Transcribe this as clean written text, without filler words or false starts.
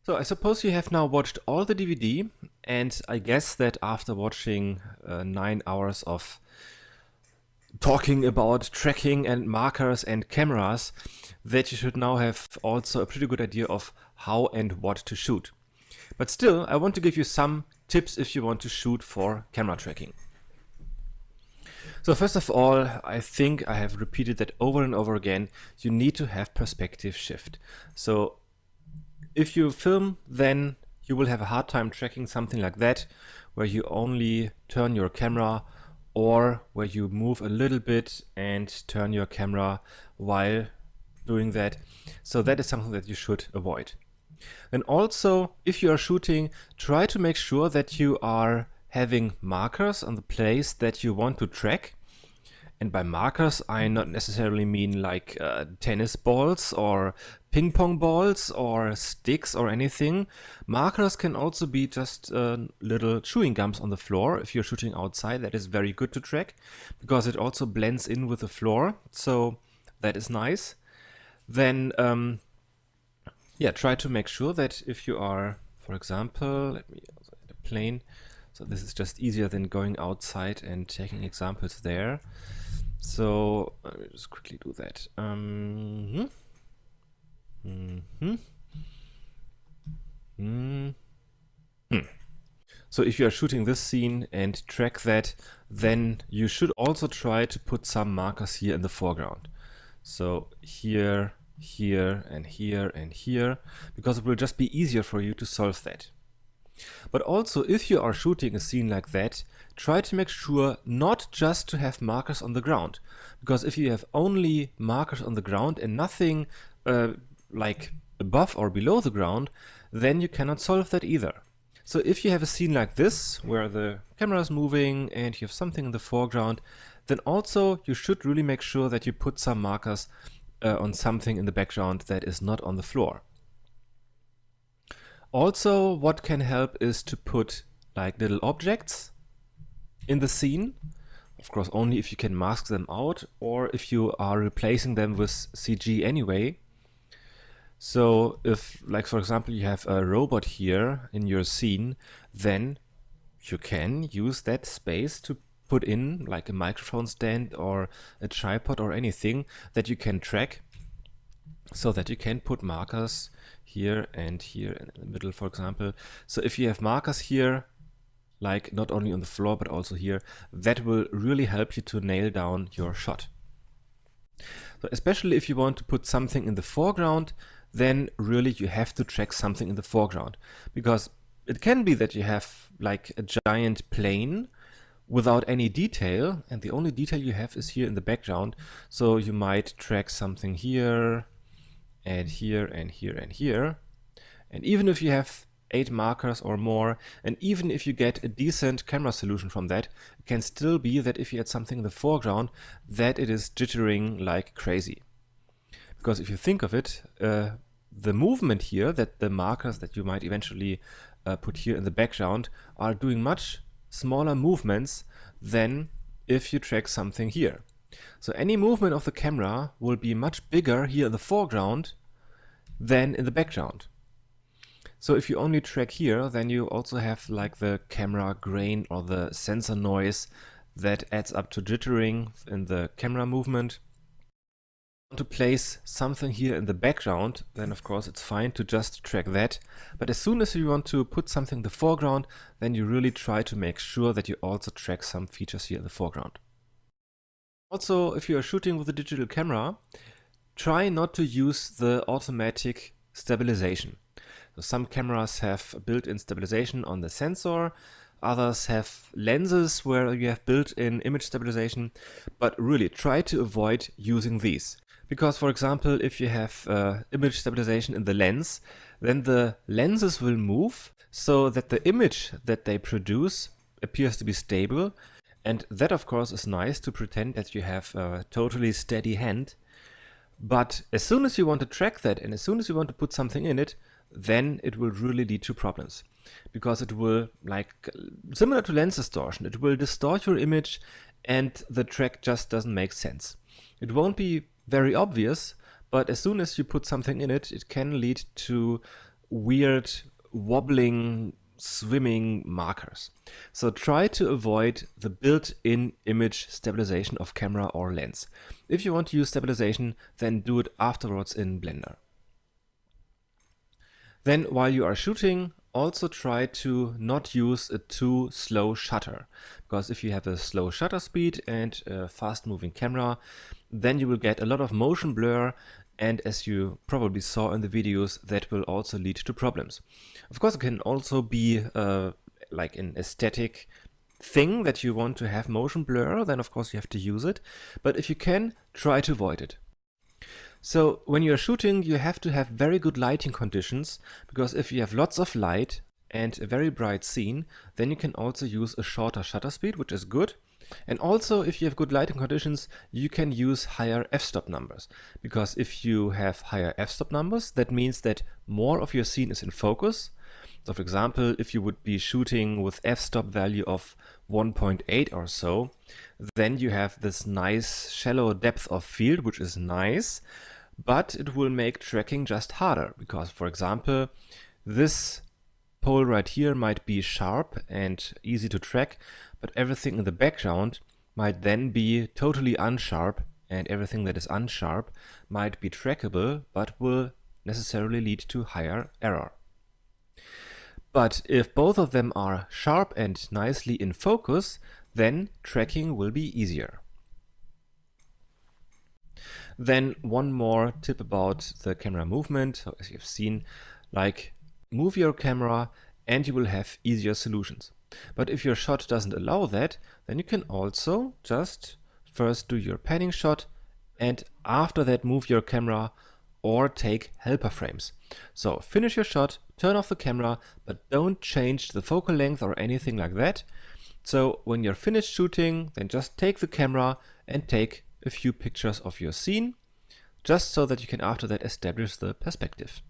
So I suppose you have now watched all the DVD, and I guess that after watching 9 hours of talking about tracking and markers and cameras, that you should now have also a pretty good idea of how and what to shoot. But still, I want to give you some tips if you want to shoot for camera tracking. So first of all, I think I have repeated that over and over again, you need to have perspective shift. So if you film, then you will have a hard time tracking something like that, where you only turn your camera or where you move a little bit and turn your camera while doing that. So that is something that you should avoid. And also, if you are shooting, try to make sure that you are having markers on the place that you want to track. And by markers, I not necessarily mean like tennis balls or ping pong balls or sticks or anything. Markers can also be just little chewing gums on the floor. If you're shooting outside, that is very good to track because it also blends in with the floor. So that is nice. Then, yeah, try to make sure that if you are, for example, let me also add a plane. So this is just easier than going outside and taking examples there. So let me just quickly do that. So if you are shooting this scene and track that, then you should also try to put some markers here in the foreground. So here, here, and here, and here, because it will just be easier for you to solve that. But also, if you are shooting a scene like that, try to make sure not just to have markers on the ground. Because if you have only markers on the ground and nothing like above or below the ground, then you cannot solve that either. So if you have a scene like this, where the camera is moving and you have something in the foreground, then also you should really make sure that you put some markers on something in the background that is not on the floor. Also, what can help is to put like little objects in the scene. Of course, only if you can mask them out or if you are replacing them with CG anyway. So if, like for example, you have a robot here in your scene, then you can use that space to put in like a microphone stand or a tripod or anything that you can track, so that you can put markers here and here in the middle, for example. So if you have markers here, like not only on the floor but also here, that will really help you to nail down your shot. So especially if you want to put something in the foreground, then really you have to track something in the foreground, because it can be that you have like a giant plane without any detail, and the only detail you have is here in the background. So you might track something here and here and here and here. And even if you have 8 markers or more, and even if you get a decent camera solution from that, it can still be that if you had something in the foreground, that it is jittering like crazy. Because if you think of it, the movement here, that the markers that you might eventually put here in the background are doing much smaller movements than if you track something here. So any movement of the camera will be much bigger here in the foreground than in the background. So if you only track here, then you also have like the camera grain or the sensor noise that adds up to jittering in the camera movement. To place something here in the background, then of course it's fine to just track that. But as soon as you want to put something in the foreground, then you really try to make sure that you also track some features here in the foreground. Also, if you are shooting with a digital camera, try not to use the automatic stabilization. So some cameras have built-in stabilization on the sensor, others have lenses where you have built-in image stabilization, but really try to avoid using these. Because, for example, if you have image stabilization in the lens, then the lenses will move so that the image that they produce appears to be stable. And that, of course, is nice to pretend that you have a totally steady hand. But as soon as you want to track that and as soon as you want to put something in it, then it will really lead to problems. Because it will, like, similar to lens distortion, it will distort your image and the track just doesn't make sense. It won't be very obvious, but as soon as you put something in it, it can lead to weird wobbling swimming markers. So try to avoid the built-in image stabilization of camera or lens. If you want to use stabilization, then do it afterwards in Blender. Then while you are shooting, also try to not use a too slow shutter, because if you have a slow shutter speed and a fast moving camera, then you will get a lot of motion blur, and as you probably saw in the videos, that will also lead to problems. Of course, it can also be like an aesthetic thing that you want to have motion blur, then of course you have to use it, but if you can, try to avoid it. So when you're shooting, you have to have very good lighting conditions, because if you have lots of light and a very bright scene, then you can also use a shorter shutter speed, which is good. And also, if you have good lighting conditions, you can use higher f-stop numbers, because if you have higher f-stop numbers, that means that more of your scene is in focus. So for example, if you would be shooting with f-stop value of 1.8 or so, then you have this nice shallow depth of field, which is nice, but it will make tracking just harder, because for example, this pole right here might be sharp and easy to track, but everything in the background might then be totally unsharp, and everything that is unsharp might be trackable, but will necessarily lead to higher error. But if both of them are sharp and nicely in focus, then tracking will be easier. Then one more tip about the camera movement. So as you've seen, like, move your camera and you will have easier solutions. But if your shot doesn't allow that, then you can also just first do your panning shot and after that move your camera or take helper frames. So finish your shot, turn off the camera, but don't change the focal length or anything like that. So when you're finished shooting, then just take the camera and take a few pictures of your scene, just so that you can after that establish the perspective.